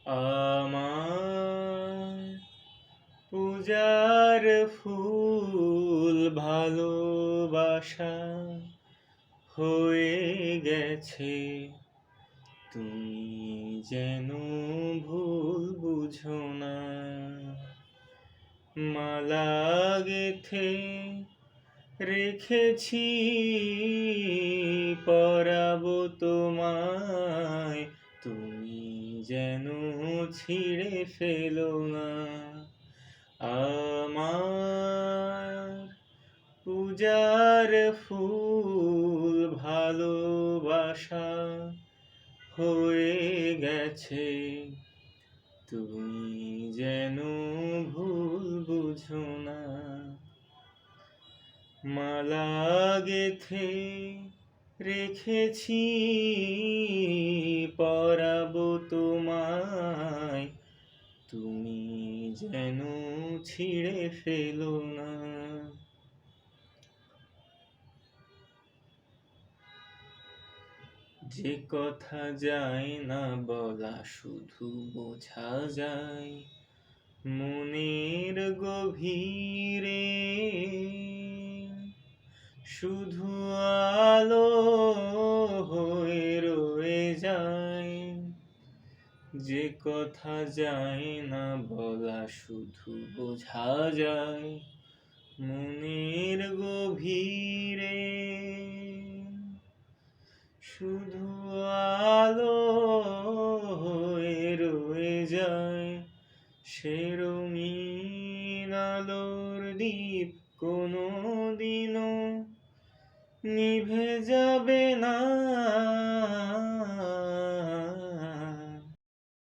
আমার পূজার ফুল ভালোবাসা হয়ে গেছে, তুমি যেন ভুল বুঝো না। মালা গেথে রেখেছি, পরাবো তোমায়, তুমি যেন ছিঁড়ে ফেলো না। আমার পূজার ফুল ভালোবাসা হয়ে গেছে, তুমি যেন ভুল বুঝো না। মালা গেথে রেখেছি, পরাবো তোমায়, তুমি যেন ছিঁড়ে ফেলো না। যে কথা যায় না বলা শুধু বোঝা যায় মনের গভীরে, শুধু আলো হয়ে রয়ে যায়। যে কথা যায় না বলা শুধু বোঝা যায় মনের গভীরে, শুধু আলো হয়ে রয়ে যায়। সে রঙিন আলোর দীপ কোনো দিনও নিভে যাবে না।